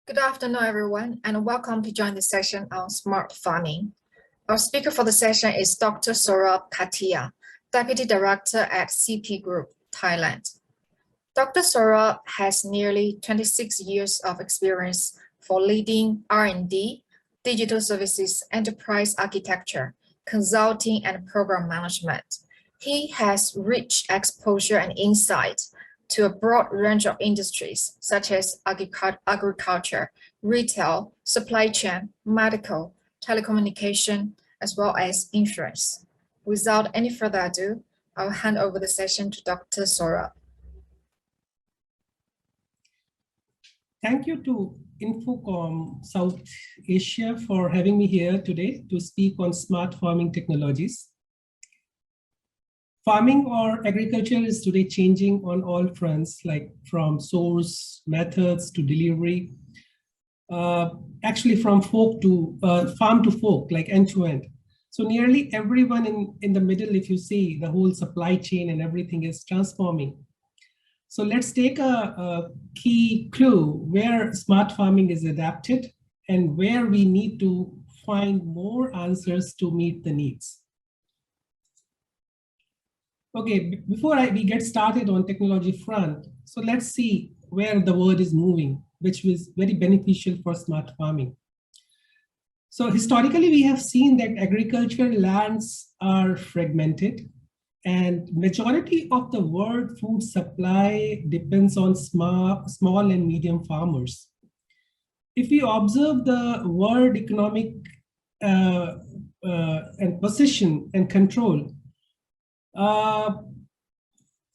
Good afternoon, everyone, and welcome to join the session on smart farming. Our speaker for the session is Dr. Saurabh Khatia, Deputy Director at CP Group, Thailand. Dr. Saurabh has nearly 26 years of experience for leading R&D, digital services, enterprise architecture, consulting, and program management. He has rich exposure and insight to a broad range of industries such as agriculture, retail, supply chain, medical, telecommunication, as well as insurance. Without any further ado, I'll hand over the session to Dr. Saurabh. Thank you to Infocom South Asia for having me here today to speak on smart farming technologies. Farming or agriculture is today changing on all fronts, like from source, methods to delivery, actually from farm to fork, like end to end. So nearly everyone in the middle, if you see, the whole supply chain and everything is transforming. So let's take a key clue where smart farming is adapted and where we need to find more answers to meet the needs. Okay, before we get started on technology front, so let's see where the world is moving, which was very beneficial for smart farming. So historically, we have seen that agricultural lands are fragmented, and majority of the world food supply depends on small and medium farmers. If we observe the world economic and position and control,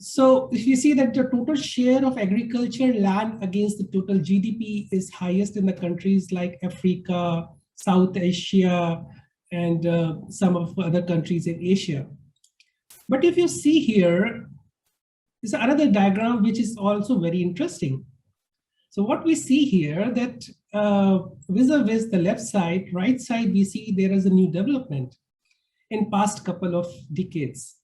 so if you see that the total share of agriculture land against the total GDP is highest in the countries like Africa, South Asia, and some of other countries in Asia. But if you see here, is another diagram which is also very interesting. So what we see here that vis-a-vis the left side, right side, we see there is a new development in past couple of decades.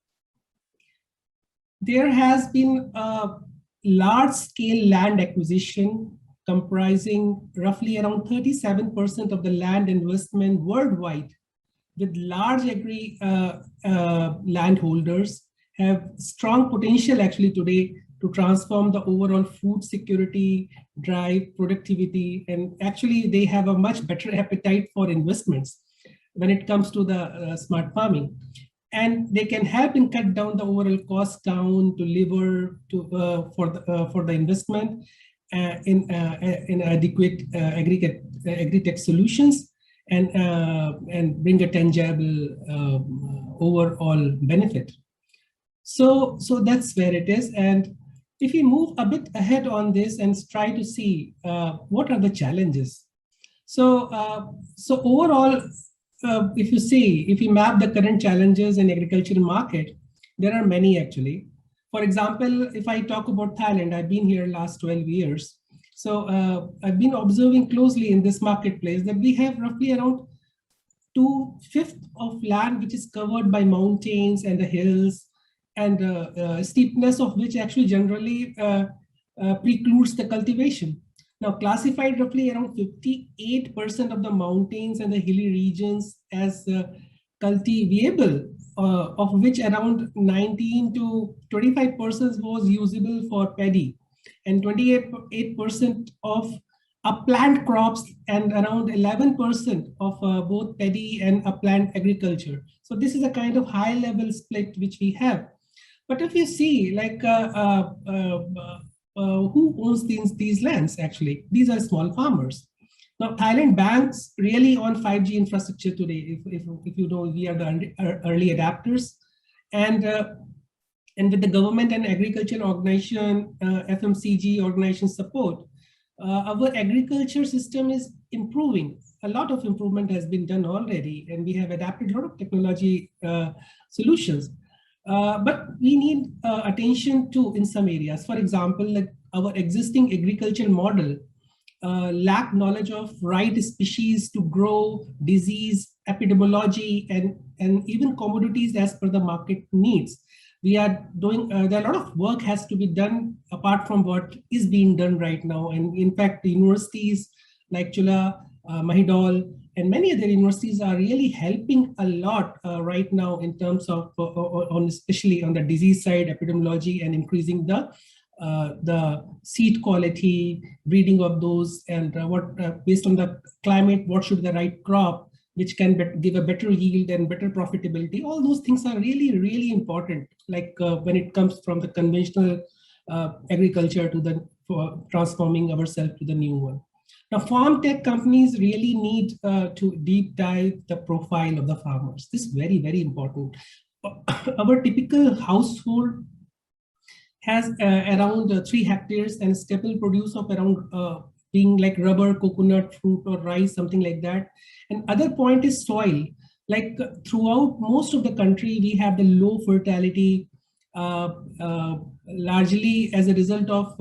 There has been a large-scale land acquisition comprising roughly around 37% of the land investment worldwide, with large agri landholders have strong potential actually today to transform the overall food security, drive productivity, and actually they have a much better appetite for investments when it comes to the smart farming. And they can help in cut down the overall cost down to deliver to for the investment in adequate agri-tech solutions and bring a tangible overall benefit. So that's where it is. And if we move a bit ahead on this and try to see what are the challenges. So overall, if you map the current challenges in agricultural market, there are many actually. For example, if I talk about Thailand, I've been here last 12 years. So I've been observing closely in this marketplace that we have roughly around 2/5 of land which is covered by mountains and the hills, and steepness of which actually generally precludes the cultivation. Now, classified roughly around 58% of the mountains and the hilly regions as cultivable, of which around 19 to 25% was usable for paddy, and 28% of upland crops, and around 11% of both paddy and upland agriculture. So this is a kind of high level split which we have. But if you see, like, who owns these lands actually? These are small farmers. Now, Thailand banks really on 5G infrastructure today. If you know, we are the early adapters. And with the government and agriculture organization, FMCG organization support, our agriculture system is improving. A lot of improvement has been done already, and we have adapted a lot of technology solutions. But we need attention to in some areas. For example, like our existing agricultural model lack knowledge of right species to grow, disease, epidemiology, and even commodities as per the market needs. We are doing, there are a lot of work has to be done apart from what is being done right now. And in fact, the universities like Chula, Mahidol, and many other universities are really helping a lot right now in terms of, especially on the disease side, epidemiology, and increasing the seed quality, breeding of those, and based on the climate, what should be the right crop, which can give a better yield and better profitability. All those things are really, really important. Like when it comes from the conventional agriculture to transforming ourselves to the new one. Now, farm tech companies really need to deep dive the profile of the farmers. This is very, very important. Our typical household has around 3 hectares and staple produce of around being like rubber, coconut, fruit, or rice, something like that. And other point is soil. Like throughout most of the country, we have the low fertility, largely as a result of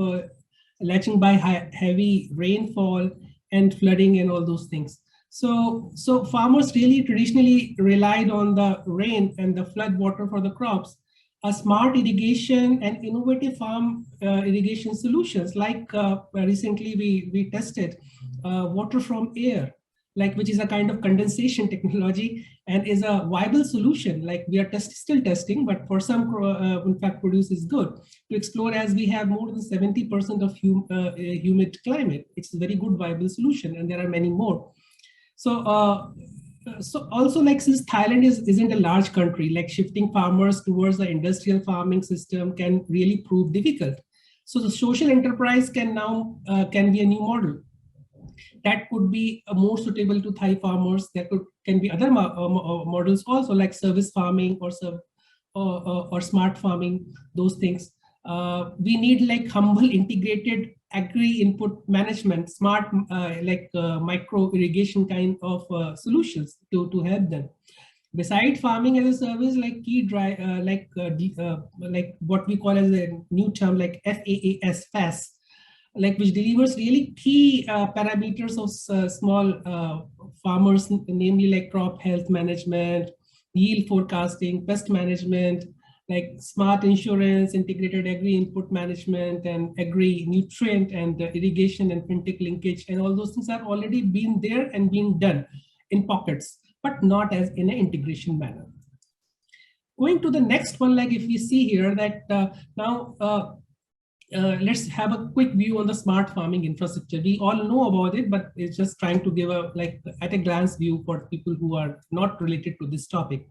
latching by heavy rainfall and flooding and all those things. So farmers really traditionally relied on the rain and the flood water for the crops. A smart irrigation and innovative farm irrigation solutions, like recently we tested water from air, like which is a kind of condensation technology and is a viable solution. Like we are still testing, but for some in fact produce is good to explore, as we have more than 70% of humid climate. It's a very good viable solution, and there are many more. So also, like, since Thailand isn't a large country, like shifting farmers towards the industrial farming system can really prove difficult. So the social enterprise can be a new model that could be more suitable to Thai farmers. There can be other models also, like service farming or smart farming, those things. We need like humble integrated agri input management, smart micro irrigation kind of solutions to help them. Beside farming as a service, like like what we call as a new term like FAAS, like which delivers really key parameters of small farmers, namely like crop health management, yield forecasting, pest management, like smart insurance, integrated agri input management, and agri nutrient and irrigation and fintech linkage, and all those things are already been there and being done in pockets, but not as in an integration manner. Going to the next one, like if we see here that let's have a quick view on the smart farming infrastructure. We all know about it, but it's just trying to give a like at a glance view for people who are not related to this topic.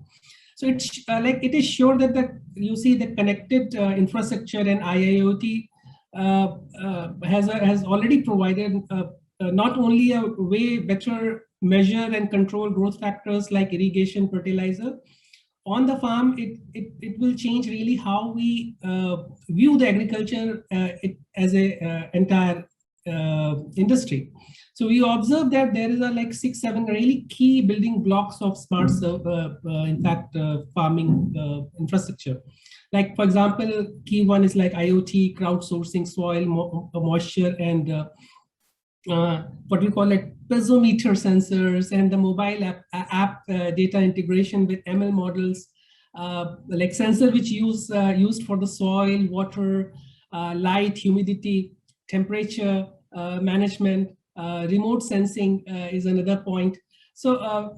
So it's it is sure that you see the connected infrastructure and IIoT has already provided not only a way better measure and control growth factors like irrigation, fertilizer. On the farm, it will change really how we view the agriculture as a entire industry. So we observe that there is a like 6-7 really key building blocks of smart farming infrastructure. Like for example, key one is like IoT, crowdsourcing soil moisture, and what we call like piezometer sensors, and the mobile app data integration with ML models, like sensor which used for the soil, water, light, humidity, temperature management, remote sensing is another point. So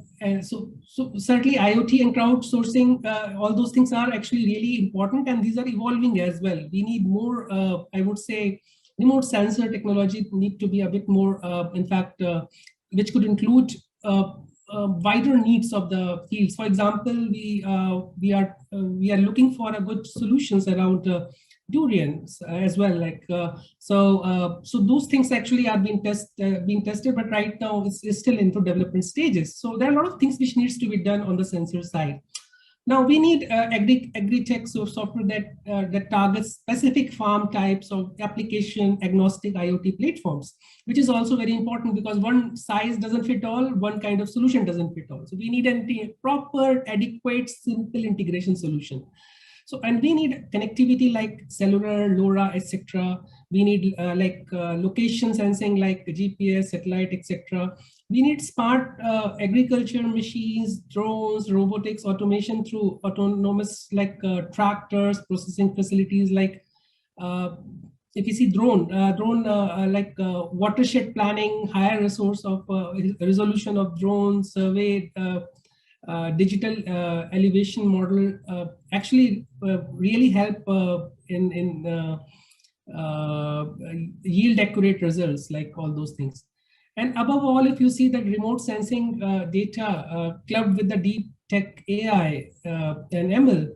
certainly IoT and crowdsourcing, all those things are actually really important, and these are evolving as well. We need more, I would say, remote sensor technology need to be a bit more, in fact, which could include wider needs of the fields. For example, we are looking for a good solutions around durians as well. Like so those things actually are being tested, but right now it's still into development stages. So there are a lot of things which needs to be done on the sensor side. Now we need agri-tech software that targets specific farm types of application agnostic IoT platforms, which is also very important because one size doesn't fit all, one kind of solution doesn't fit all. So we need a proper, adequate, simple integration solution. So, and we need connectivity like cellular, LoRa, etc. We need location sensing like GPS, satellite, etc. We need smart agriculture machines, drones, robotics, automation through autonomous like tractors, processing facilities like if you see drone watershed planning, higher resource of resolution of drone survey, digital elevation model actually really help in yield accurate results, like all those things. And above all, if you see that remote sensing data clubbed with the deep tech AI and ML,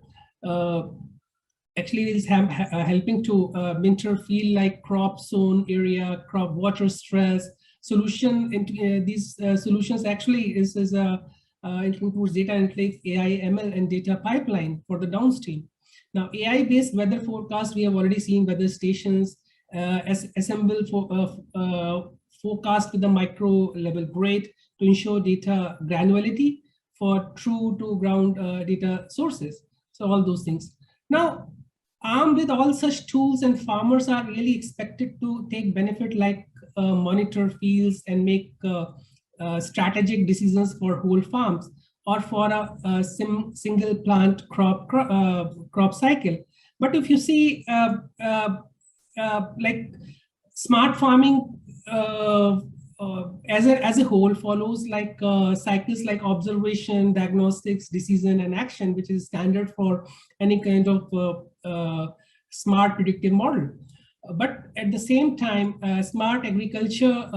actually is helping to mentor field like crop zone area, crop water stress solution. Into these solutions actually is includes data analytics, AI, ML, and data pipeline for the downstream. Now, AI-based weather forecast, we have already seen weather stations assemble for forecast with the micro level grid to ensure data granularity for true to ground data sources. So all those things. Now, armed with all such tools, and farmers are really expected to take benefit, like monitor fields and make strategic decisions for whole farms or for a single plant crop cycle. But if you see like smart farming as a whole follows like cycles like observation, diagnostics, decision, and action, which is standard for any kind of smart predictive model. But at the same time, smart agriculture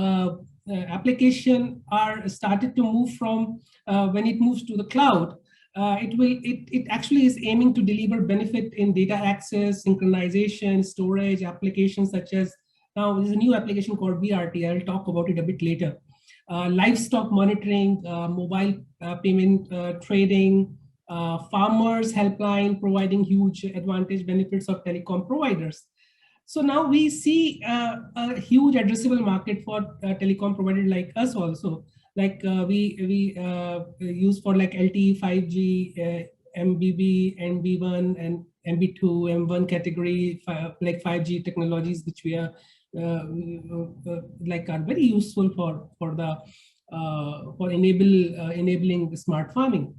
application are started to move from when it moves to the cloud. It actually is aiming to deliver benefit in data access, synchronization, storage applications such as, now there's a new application called BRT. I'll talk about it a bit later. Livestock monitoring, mobile payment trading, farmers helpline providing huge advantage benefits of telecom providers. So now we see a huge addressable market for telecom providers like us also. Like we use for like LTE, 5G, MBB, NB1, and MB2, M1 category, like 5G technologies, which we are like are very useful for enabling smart farming.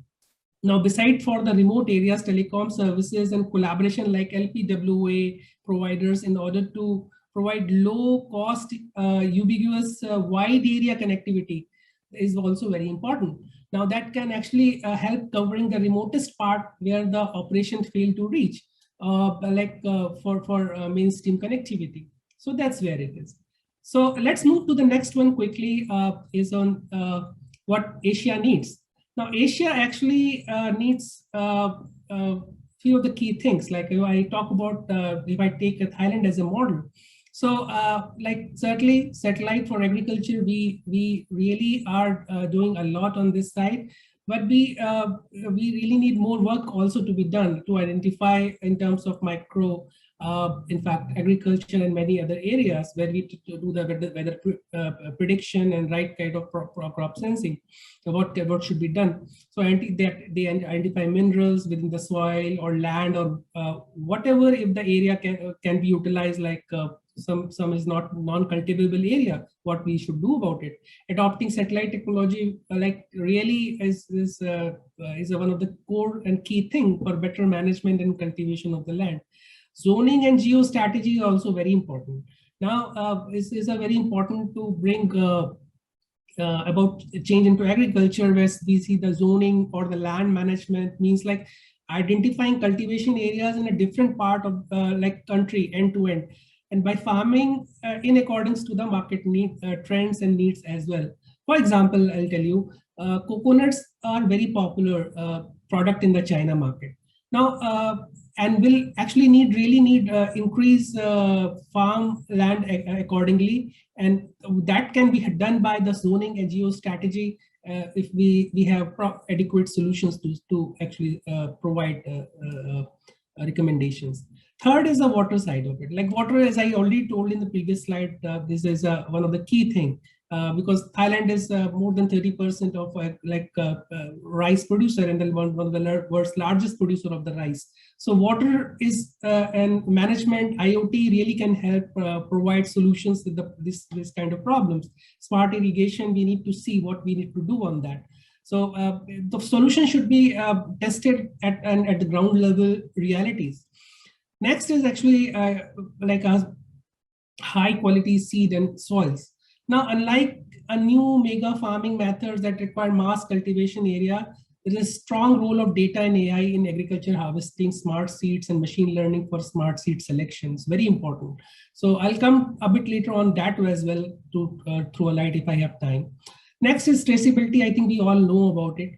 Now, beside for the remote areas, telecom services and collaboration like LPWA providers in order to provide low cost, ubiquitous, wide area connectivity is also very important. Now that can actually help covering the remotest part where the operation failed to reach, for mainstream connectivity. So that's where it is. So let's move to the next one quickly, is on what Asia needs. Now, Asia actually needs few of the key things. Like if I talk about, if I take Thailand as a model. So like certainly satellite for agriculture, we really are doing a lot on this side, but we really need more work also to be done to identify in terms of micro, in fact, agriculture and many other areas where we do the weather prediction and right kind of crop sensing, what should be done. So they identify minerals within the soil or land or whatever, if the area can be utilized, like some is not non-cultivable area, what we should do about it. Adopting satellite technology like really is one of the core and key thing for better management and cultivation of the land. Zoning and geo strategy is also very important. Now, this is a very important to bring about change into agriculture, where we see the zoning or the land management means like identifying cultivation areas in a different part of like country end to end, and by farming in accordance to the market need trends and needs as well. For example, I'll tell you, coconuts are very popular product in the China market now, and will actually really need increase farm land accordingly, and that can be done by the zoning and geo strategy if we have adequate solutions to actually provide recommendations. Third is the water side of it. Like water, as I already told in the previous slide, this is one of the key thing. Because Thailand is more than 30% of rice producer and one of the world's largest producer of the rice. So water is and management, IoT really can help provide solutions with this kind of problems. Smart irrigation, we need to see what we need to do on that. So the solution should be tested at the ground level realities. Next is actually high quality seed and soils. Now, unlike a new mega farming methods that require mass cultivation area, there is a strong role of data and AI in agriculture harvesting, smart seeds and machine learning for smart seed selections. Very important. So I'll come a bit later on that as well to throw a light if I have time. Next is traceability. I think we all know about it.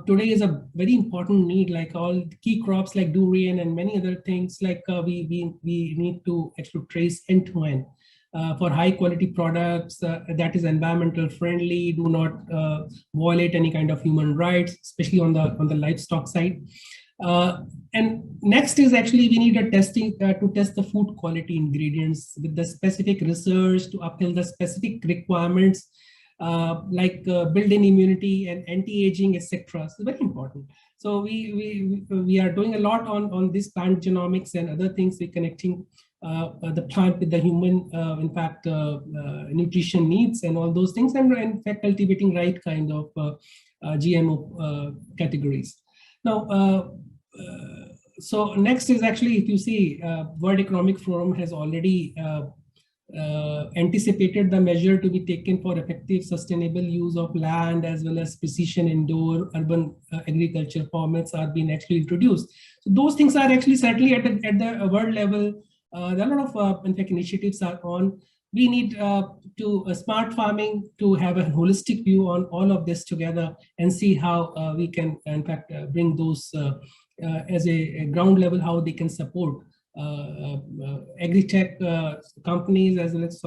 Today is a very important need, like all key crops like durian and many other things, like we need to actually trace end to end for high quality products that is environmental friendly, do not violate any kind of human rights, especially on the livestock side. And next is actually we need a testing to test the food quality ingredients with the specific research to uphold the specific requirements like built-in immunity and anti-aging, etc. So very important. So we are doing a lot on this plant genomics and other things. We're connecting the plant with the human, in fact, nutrition needs and all those things, and in fact cultivating right kind of GMO categories. Now, so next is actually, if you see, World Economic Forum has already anticipated the measure to be taken for effective sustainable use of land, as well as precision indoor urban agriculture formats are being actually introduced. So those things are actually certainly at the world level. There are a lot of in fact initiatives are on. We need to smart farming to have a holistic view on all of this together and see how we can in fact bring those as a ground level, how they can support agri-tech companies, as well as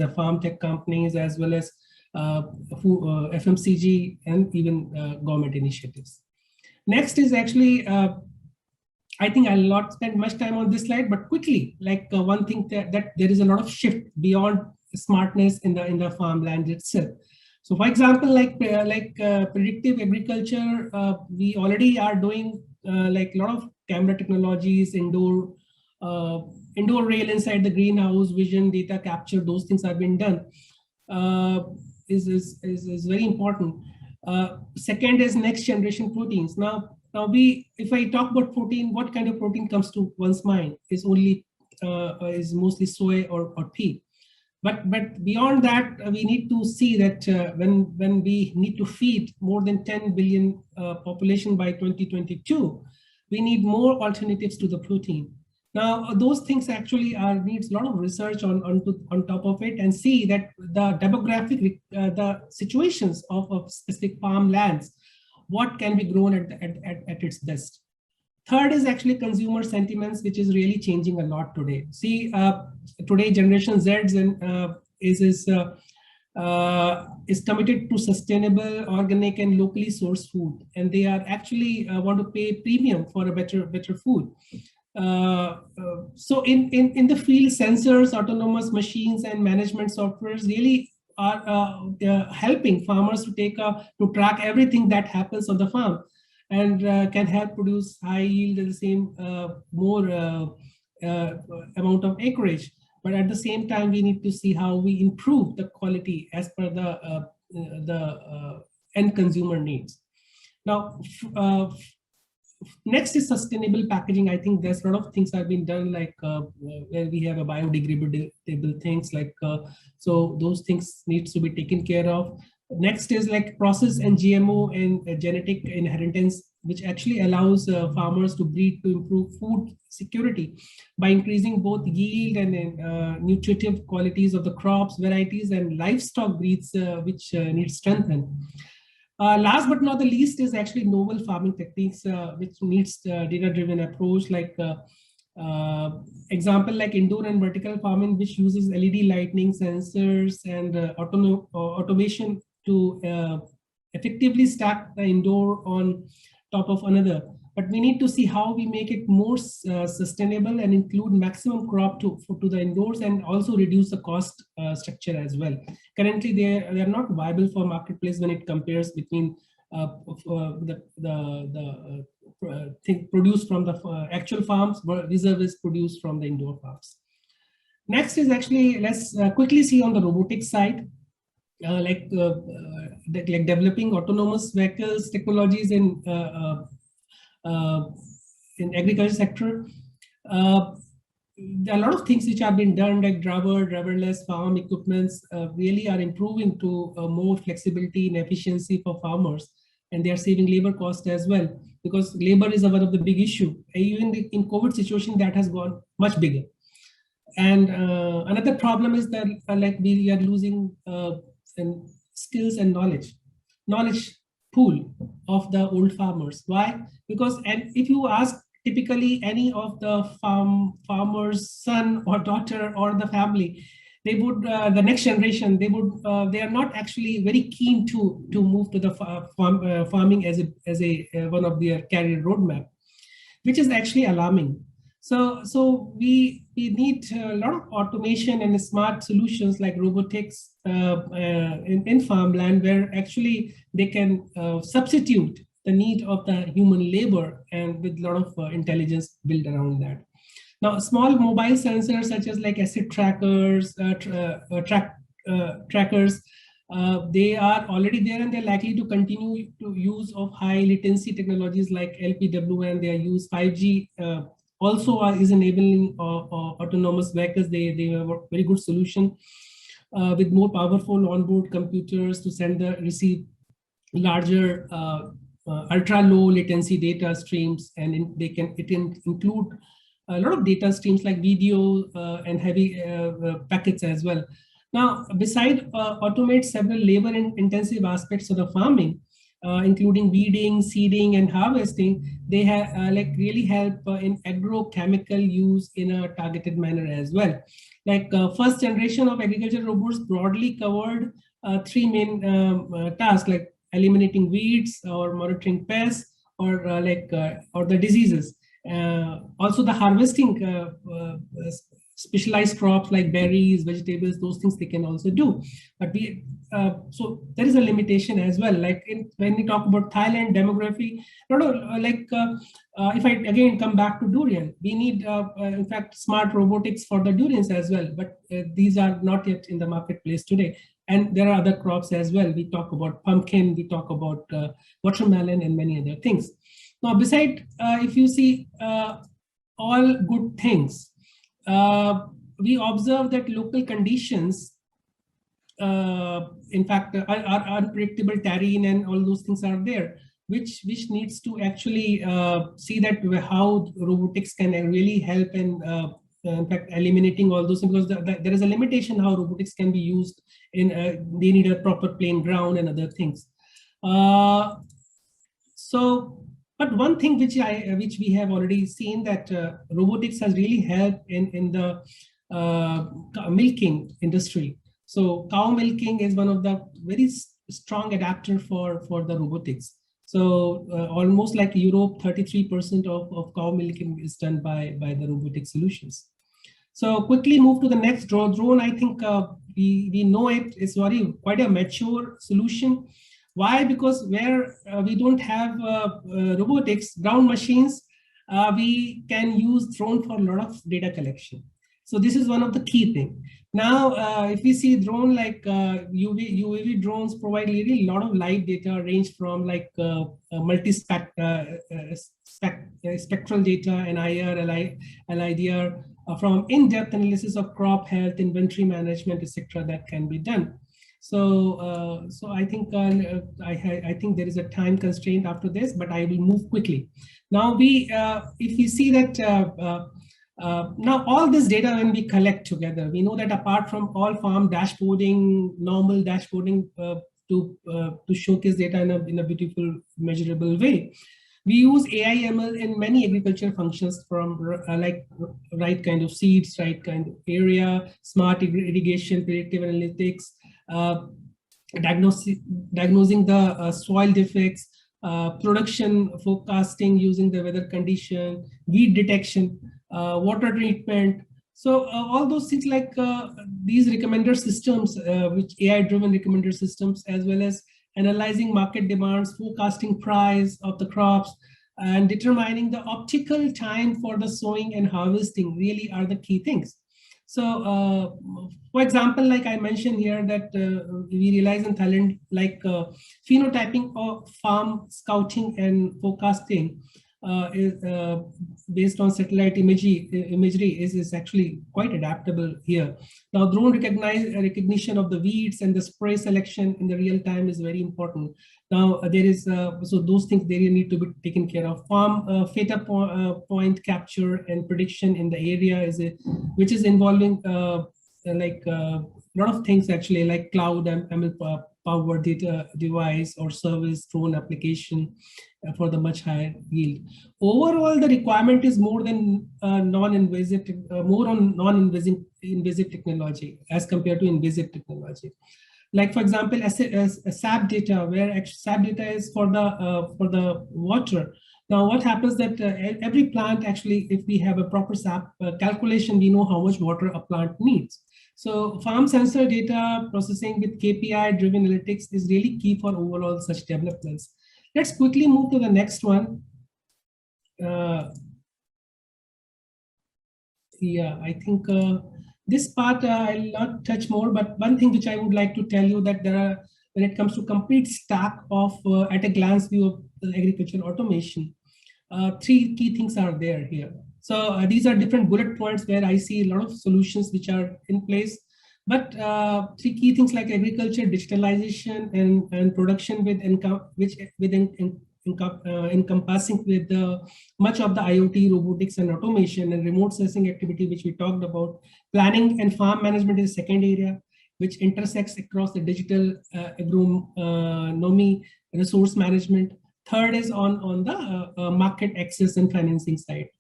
a farm tech companies, as well as FMCG and even government initiatives. Next is actually, I think I'll not spend much time on this slide, but quickly, like one thing that there is a lot of shift beyond smartness in the farmland itself. So for example, like predictive agriculture, we already are doing like a lot of camera technologies, indoor rail inside the greenhouse, vision, data capture, those things have been done. Is very important. Second is next generation proteins. Now if I talk about protein, what kind of protein comes to one's mind is only is mostly soy or pea. But beyond that, we need to see that when we need to feed more than 10 billion population by 2022, we need more alternatives to the protein. Now, those things actually needs a lot of research on top of it, and see that the demographic, the situations of specific farmlands, what can be grown at its best. Third is actually consumer sentiments, which is really changing a lot today. See, today Generation Z is committed to sustainable, organic, and locally sourced food, and they are actually want to pay premium for a better food. So in the field, sensors, autonomous machines, and management softwares really are helping farmers to track everything that happens on the farm, and can help produce high yield at the same more amount of acreage. But at the same time, we need to see how we improve the quality as per the end consumer needs. Now, next is sustainable packaging. I think there's a lot of things that have been done, like where we have a biodegradable things, like so those things needs to be taken care of. Next is like process and GMO and genetic inheritance, which actually allows farmers to breed to improve food security by increasing both yield and nutritive qualities of the crops, varieties, and livestock breeds, which need strengthened. Last but not the least is actually novel farming techniques, which needs data-driven approach, like example like indoor and vertical farming, which uses LED lighting, sensors, and automation to effectively stack the indoor on top of another. But we need to see how we make it more sustainable and include maximum crop to the indoors, and also reduce the cost structure as well. Currently, they are not viable for marketplace when it compares between the thing produced from the actual farms versus produced from the indoor farms. Next is actually, let's quickly see on the robotics side. Like developing autonomous vehicles technologies in agriculture sector. there are a lot of things which have been done, like driverless farm equipments really are improving to more flexibility and efficiency for farmers, and they are saving labor cost as well, because labor is one of the big issue. Even in COVID situation, that has gone much bigger. And another problem is that like we are losing skills and knowledge pool of the old farmers. Why? Because, and if you ask typically any of the farmer's son or daughter or the family, they would the next generation, they are not actually very keen to move to the farming as a one of their career roadmap, which is actually alarming. So we need a lot of automation and smart solutions like robotics in farmland, where actually they can substitute the need of the human labor, and with a lot of intelligence built around that. Now, small mobile sensors such as like asset trackers, trackers, they are already there, and they're likely to continue to use of high latency technologies like LPWAN. They are used 5G. Also is enabling autonomous vehicles. They have a very good solution with more powerful onboard computers to send the receive larger ultra low latency data streams, and it can include a lot of data streams like video and heavy packets as well. Now, beside automate several labor intensive aspects of the farming, including weeding, seeding, and harvesting, they have like really help in agrochemical use in a targeted manner as well. Like first generation of agriculture robots broadly covered three main tasks, like eliminating weeds or monitoring pests, or or the diseases. Also the harvesting specialized crops like berries, vegetables, those things they can also do. But so there is a limitation as well. Like when we talk about Thailand demography, if I again come back to durian, we need in fact smart robotics for the durians as well. But these are not yet in the marketplace today. And there are other crops as well. We talk about pumpkin, we talk about watermelon, and many other things. Now, beside, if you see all good things, we observe that local conditions, in fact, are unpredictable terrain and all those things are there, which needs to actually see that how robotics can really help in fact eliminating all those things, because there is a limitation how robotics can be used in they need a proper plain ground and other things. But one thing which we have already seen, that robotics has really helped in the milking industry. So cow milking is one of the very strong adapter for the robotics. So almost like Europe, 33% of cow milking is done by the robotic solutions. So quickly move to the next drone. I think we know it is quite a mature solution. Why? Because where we don't have robotics, ground machines, we can use drone for a lot of data collection. So this is one of the key things. Now, if we see drone like UAV drones provide really a lot of live data, range from like multi-spectral data, NIR, LIDR, from in-depth analysis of crop health, inventory management, etc. that can be done. So, I think I think there is a time constraint after this, but I will move quickly. Now, if we see that now all this data when we collect together, we know that apart from all farm dashboarding, normal dashboarding to showcase data in a beautiful, measurable way, we use AI ML in many agriculture functions, from like right kind of seeds, right kind of area, smart irrigation, predictive analytics, diagnosing the soil defects, production forecasting using the weather condition, weed detection, water treatment. So all those things like these recommender systems, which AI-driven recommender systems, as well as analyzing market demands, forecasting price of the crops, and determining the optimal time for the sowing and harvesting really are the key things. So, for example, like I mentioned here that we realize in Thailand, like phenotyping of farm scouting and forecasting based on satellite imagery is actually quite adaptable here. Now, drone recognition of the weeds and the spray selection in the real time is very important. Now, there is, so those things they need to be taken care of. Farm point capture and prediction in the area which is involving like a lot of things actually, like cloud and ML power data device or service drone application for the much higher yield. Overall, the requirement is more than non-invasive, more on non-invasive technology as compared to invasive technology. Like for example, SAP data, where SAP data is for the water. Now, what happens that every plant actually, if we have a proper SAP calculation, we know how much water a plant needs. So farm sensor data processing with KPI-driven analytics is really key for overall such developments. Let's quickly move to the next one. Yeah, I think this part I'll not touch more, but one thing which I would like to tell you that there are, when it comes to complete stack of at a glance view of agriculture automation, three key things are there here. So these are different bullet points where I see a lot of solutions which are in place, but three key things like agriculture, digitalization, and production encompassing with much of the IoT, robotics, and automation and remote sensing activity, which we talked about. Planning and farm management is the second area, which intersects across the digital agronomy, resource management. Third is on the market access and financing side.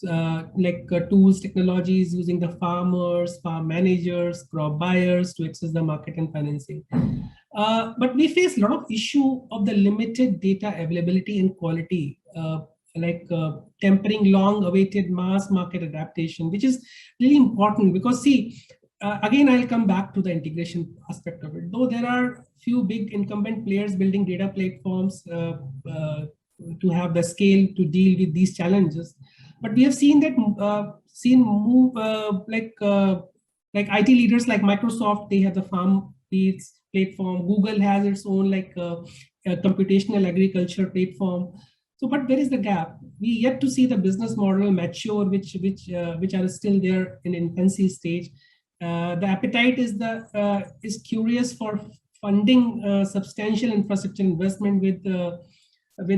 Like tools, technologies using the farmers, farm managers, crop buyers to access the market and financing. But we face a lot of issue of the limited data availability and quality, tempering long-awaited mass market adaptation, which is really important because see, again, I'll come back to the integration aspect of it. Though there are few big incumbent players building data platforms to have the scale to deal with these challenges, but we have seen that like IT leaders like Microsoft, they have the FarmBeats platform. Google has its own like computational agriculture platform. So, but where is the gap? We yet to see the business model mature, which are still there in infancy stage. The appetite is curious for funding substantial infrastructure investment with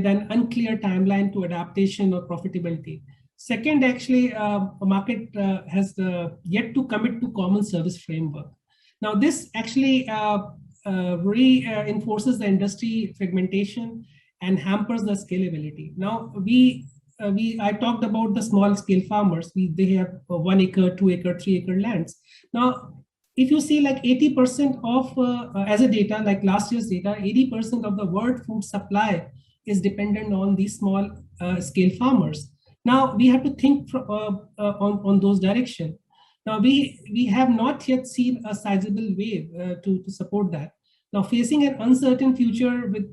an unclear timeline to adaptation or profitability. Second, actually, a market has yet to commit to common service framework. Now, this actually reinforces the industry fragmentation and hampers the scalability. Now, I talked about the small scale farmers. They have 1 acre, 2 acre, 3 acre lands. Now, if you see like 80% of, as a data, like last year's data, 80% of the world food supply is dependent on these small scale farmers. Now, we have to think on those directions. Now, we have not yet seen a sizable wave to support that. Now, facing an uncertain future with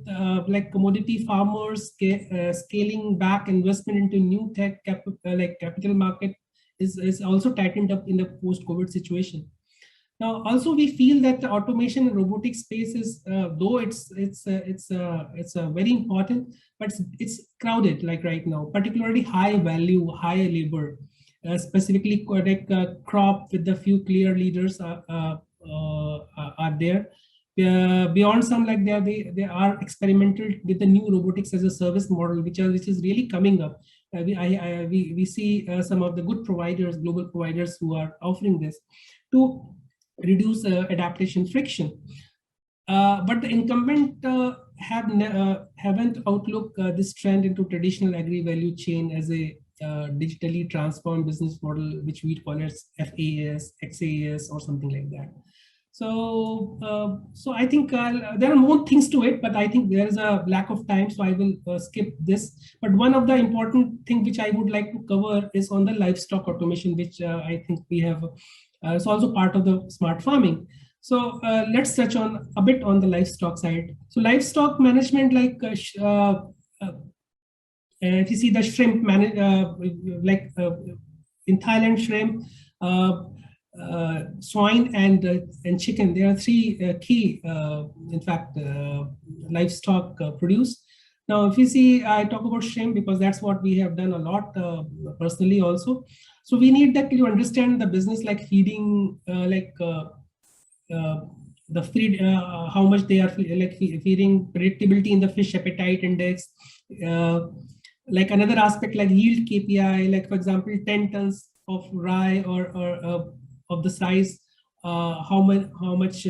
like commodity farmers scaling back investment into new tech like capital market is also tightened up in the post-COVID situation. Now, also we feel that the automation and robotics space is, though it's very important, but it's crowded like right now, particularly high value, high labor, specifically like crop with the few clear leaders are there. Beyond some, like they are experimental with the new robotics as a service model, which is really coming up. We see some of the good providers, global providers, who are offering this to reduce adaptation friction. But the incumbent haven't outlook this trend into traditional agri value chain as a digitally transformed business model, which we call as FAS, XAS, or something like that. So, so I think there are more things to it, but I think there is a lack of time, so I will skip this. But one of the important thing which I would like to cover is on the livestock automation, which I think we have. It's also part of the smart farming. So let's touch on a bit on the livestock side. So livestock management, like if you see the shrimp in Thailand, shrimp, swine and chicken, there are three key, in fact, livestock produced. Now, if you see, I talk about shrimp because that's what we have done a lot personally also. So we need that to understand the business, like feeding, the feed, how much they are feeding, predictability in the fish appetite index, like another aspect like yield KPI, like for example, 10 tons of rye or of the size, how much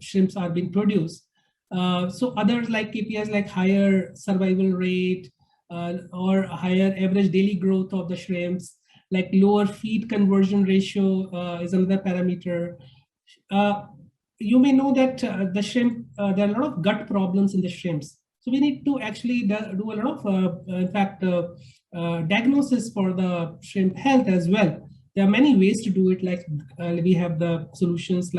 shrimps are being produced. So others like KPIs like higher survival rate or higher average daily growth of the shrimps, like lower feed conversion ratio is another parameter. Uh, you may know that the shrimp, there are a lot of gut problems in the shrimps. So we need to actually do a lot of, in fact, diagnosis for the shrimp health as well. There are many ways to do it. Like we have the solutions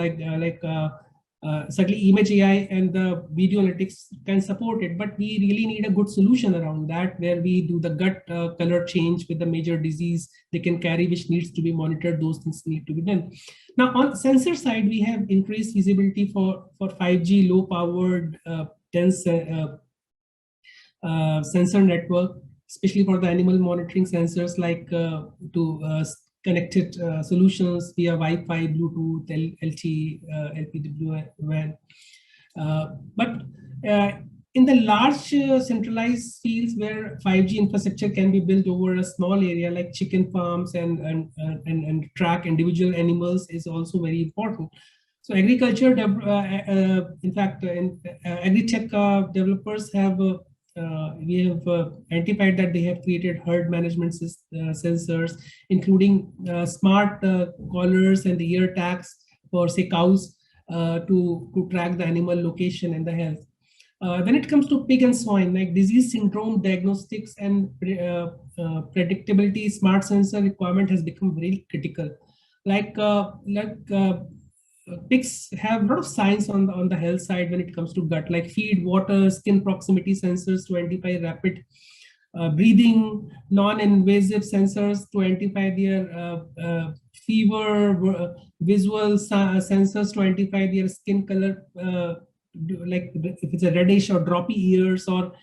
certainly Image AI and the video analytics can support it, but we really need a good solution around that where we do the gut color change with the major disease they can carry, which needs to be monitored. Those things need to be done. Now, on sensor side, we have increased visibility for 5G low-powered dense sensor network, especially for the animal monitoring sensors like connected solutions via Wi-Fi, Bluetooth, LTE, LPWAN. But in the large centralized fields where 5G infrastructure can be built over a small area like chicken farms and track individual animals is also very important. So agriculture, in fact, agri-tech developers have we have identified that they have created herd management sensors, including smart collars and the ear tags for say cows to track the animal location and the health. When it comes to pig and swine, like disease syndrome diagnostics and predictability, smart sensor requirement has become very critical. Pigs have a lot of science on the health side when it comes to gut, like feed, water, skin proximity sensors to identify rapid breathing, non-invasive sensors to identify their fever, visual sensors to identify their skin color, like if it's a reddish or droppy ears or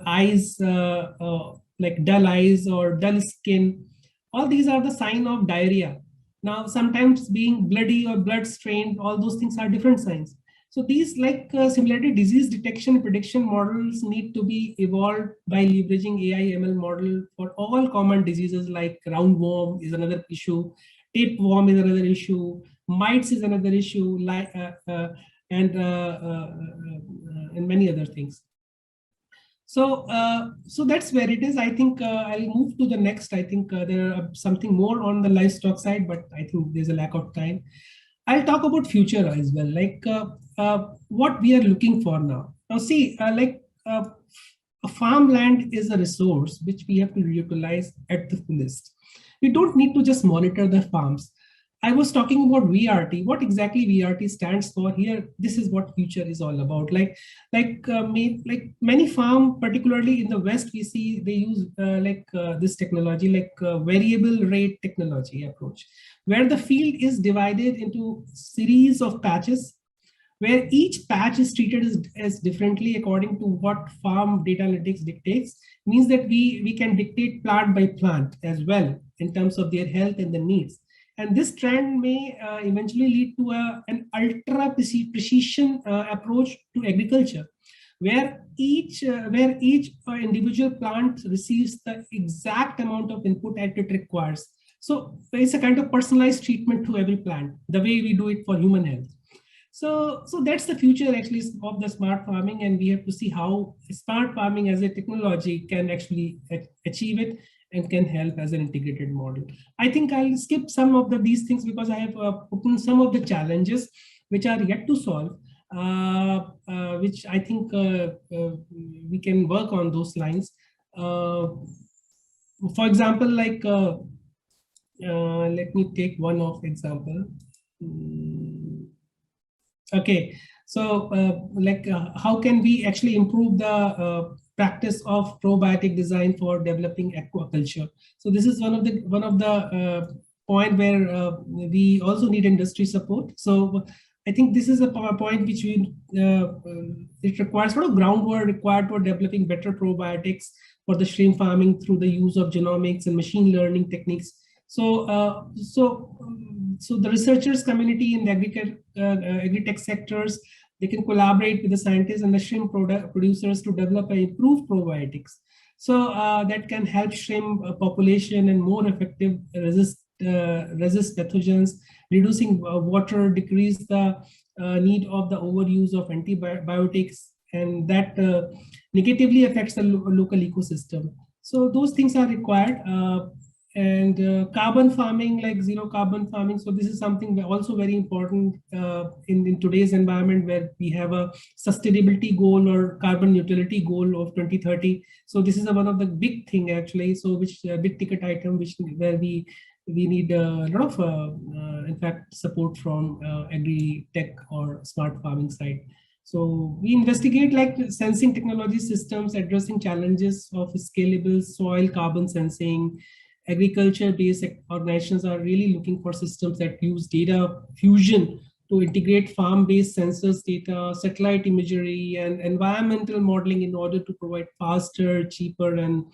eyes, like dull eyes or dull skin. All these are the sign of diarrhea. Now, sometimes being bloody or blood strained, all those things are different signs. So these similarly disease detection prediction models need to be evolved by leveraging AI ML model for all common diseases like roundworm is another issue, tapeworm is another issue, mites is another issue, and many other things. So, so that's where it is. I think I'll move to the next. I think there are something more on the livestock side, but I think there's a lack of time. I'll talk about future as well, like what we are looking for now. Now, see, a farmland is a resource which we have to utilize at the fullest. We don't need to just monitor the farms. I was talking about VRT. What exactly VRT stands for here? This is what future is all about. Like many farm, particularly in the West, we see they use this technology, variable rate technology approach, where the field is divided into series of patches, where each patch is treated as differently according to what farm data analytics dictates. Means that we can dictate plant by plant as well in terms of their health and the needs. And this trend may eventually lead to an ultra precision approach to agriculture, where each individual plant receives the exact amount of input that it requires. So it's a kind of personalized treatment to every plant, the way we do it for human health. So that's the future actually of the smart farming, and we have to see how smart farming as a technology can actually achieve it and can help as an integrated model. I think I'll skip some of these things because I have put in some of the challenges which are yet to solve, which I think we can work on those lines. For example, let me take one of example. Okay, so how can we actually improve the practice of probiotic design for developing aquaculture? So this is one of the point where we also need industry support. So I think this is a point which it requires sort of groundwork required for developing better probiotics for the shrimp farming through the use of genomics and machine learning techniques. So the researchers community in the agri-tech sectors, they can collaborate with the scientists and the shrimp producers to develop and improve probiotics. So that can help shrimp population and more effective resist pathogens, reducing water, decrease the need of the overuse of antibiotics, and that negatively affects the local ecosystem. So those things are required. Carbon farming, like zero carbon farming. So this is something also very important in today's environment, where we have a sustainability goal or carbon neutrality goal of 2030. So this is one of the big thing actually. So which big ticket item, where we need a lot of, in fact, support from agri-tech or smart farming side. So we investigate like sensing technology systems addressing challenges of scalable soil carbon sensing. Agriculture-based organizations are really looking for systems that use data fusion to integrate farm-based sensors data, satellite imagery, and environmental modeling in order to provide faster, cheaper, and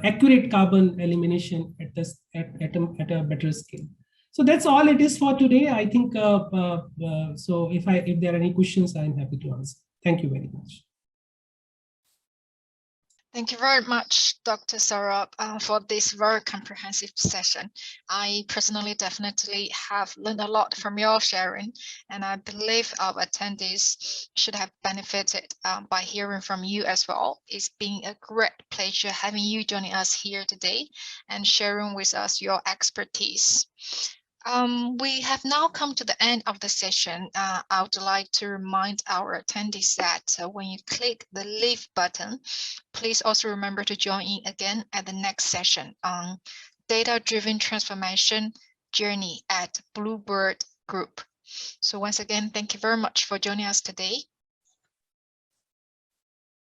accurate carbon elimination at a better scale. So that's all it is for today. I think so. If there are any questions, I'm happy to answer. Thank you very much. Thank you very much, Dr. Saurabh, for this very comprehensive session. I personally definitely have learned a lot from your sharing, and I believe our attendees should have benefited by hearing from you as well. It's been a great pleasure having you joining us here today and sharing with us your expertise. We have now come to the end of the session. I would like to remind our attendees that when you click the leave button, please also remember to join in again at the next session on data-driven transformation journey at Bluebird Group. So once again, thank you very much for joining us today.